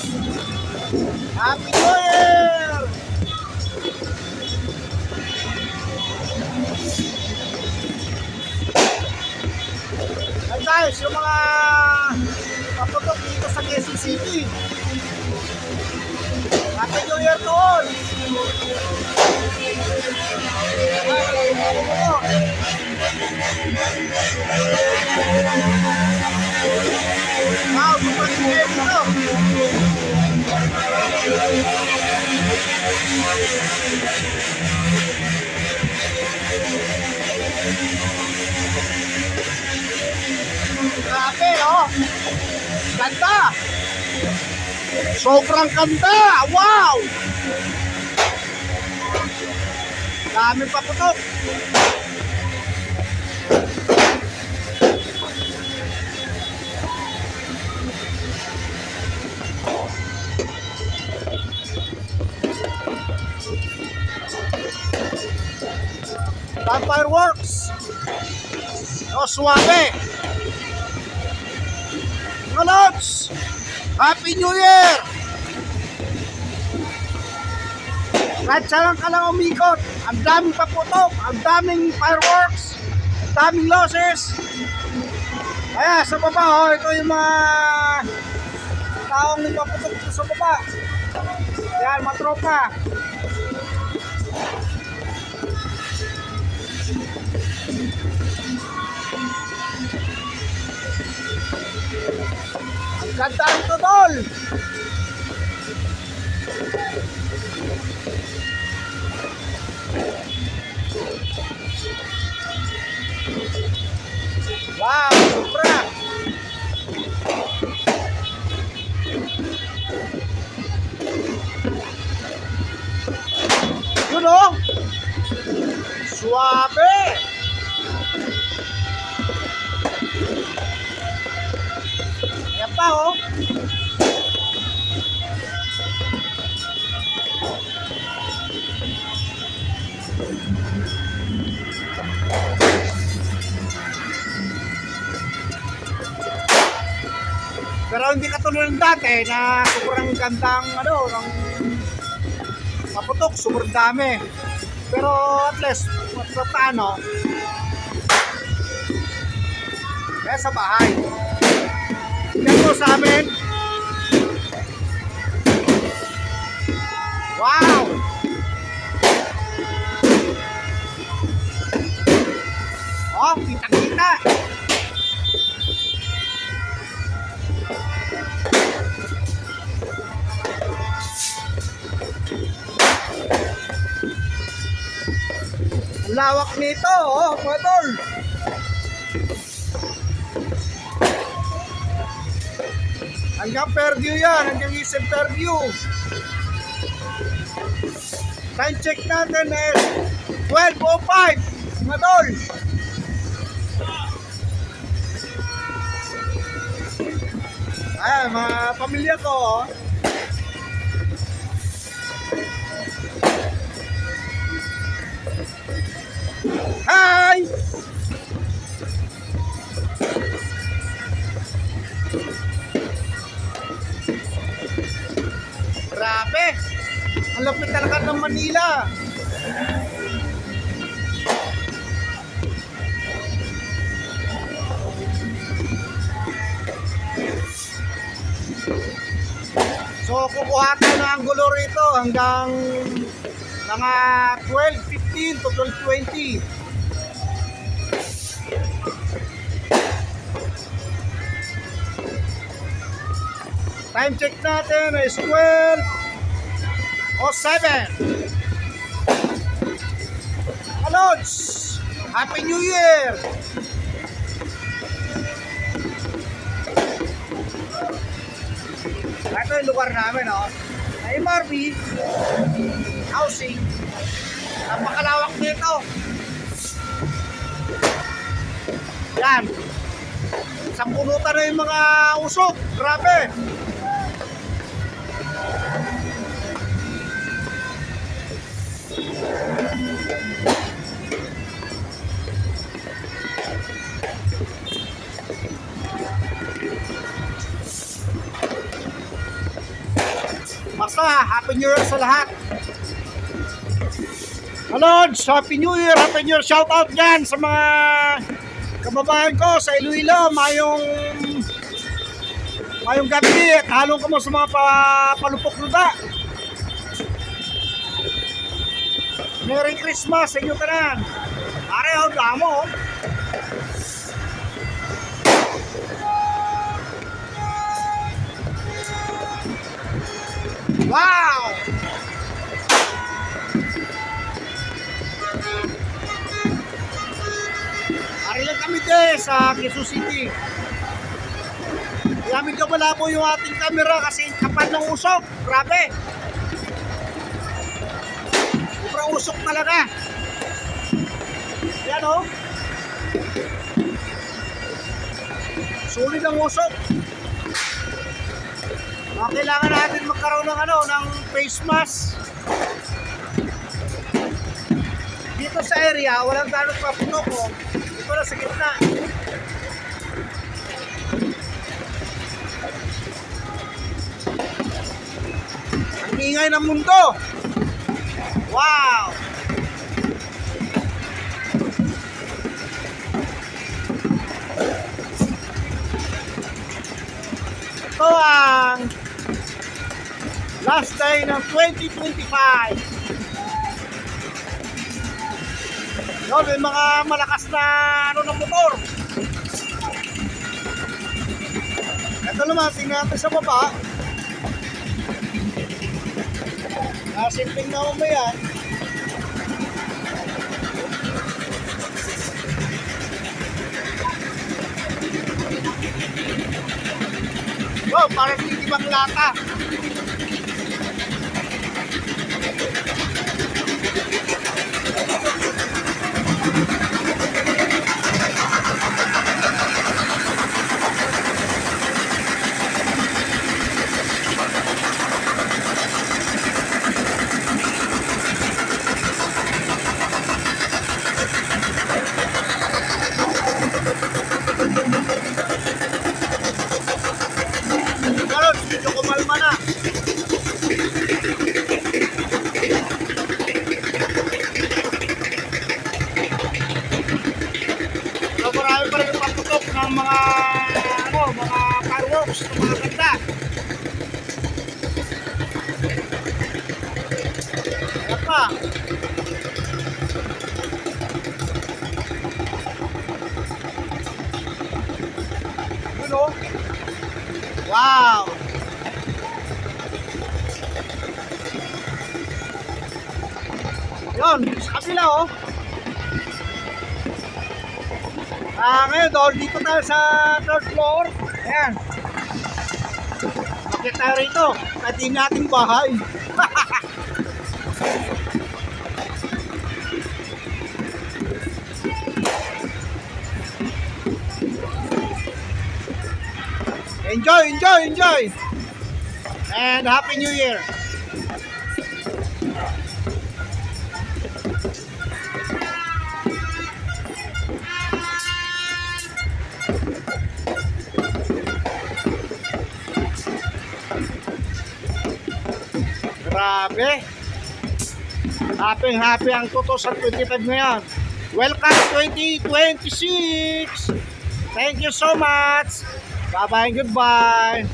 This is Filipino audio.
Happy New Year! Ay guys, yung mga paputok dito sa Quezon City. Happy New Year to all! Wow, super game ito! Grabe, oh! Ganda! Sobrang ganda! Wow! Dami pa putok! Fireworks! Oh, suwabe! Mga lods! Happy New Year! Kahit saan ka lang umikot, ang daming paputok, ang daming fireworks, ang daming losses. Kaya sa baba, oh, ito yung mga taong nagpaputok dito sa baba. Yan, mga tropa. Ang ganda ito, tol! Wow, sobra! Yun o! Suwabe! Ayan pa o! Pero hindi katulad ng dati na sobrang gandang ng maputok, sobrang dami. Pero at least, paano, kaya sa bahay. Yan po sa amin. Wow! Oh, kita-kita. Lawak nito, oh, mga tol. Hanggang Fairview yan, hanggang Eastern Fairview. Time check natin is 12:05, mga tol. Ayan, mga pamilya ko, oh. Hi! Grabe! Ang lapit talaga ng Manila. So, kukuha tayo ng angulo rito hanggang mga 12:15 to 12:20. Time check natin is 12:07. Alods! Happy New Year! Ito yung lugar namin, oh. MRB housing. Napakalawak nito. Yan. Isang punutan na yung mga usok. Grabe. Basta, Happy New Year sa lahat. Lods, Happy New Year, Happy New Year. Shout out dyan sa mga kababayan ko sa Iloilo. Mayong gabi at halong ko mo sa mga palupok luda. Merry Christmas sa inyo kanan. Pareho, damo. Wow! Ari lang kami sa Quezon City. Kaya medyo malabo yung ating camera kasi kapal ng usok. Grabe. Sobrang usok talaga. Yan o. Sulit ang usok. Kailangan natin magkaroon ng face mask. Dito sa area, walang ganong papuno ko. Dito na sa gitna. Ang ingay ng mundo. Wow! Ito ang last day ng 2025. Yun, may mga malakas na ng motor. Ito naman, tingnan natin sa baba. Nasilping na mo yan. Oh, parang titibang lata. Pero medyo kumalma na. So, marami pa rin pagtutok ng mga fireworks ng mga ganda. Ayan pa. Yun o. Wow! Yun, sa kabila oh. Ngayon doon, dito tayo sa third floor. Ayan. Bakit tayo rito? Pati nating bahay. Enjoy, enjoy, enjoy! And Happy New Year! Grabe! Happy ang toto sa 25 ngayon. Welcome 2026! Thank you so much! Bye-bye and goodbye!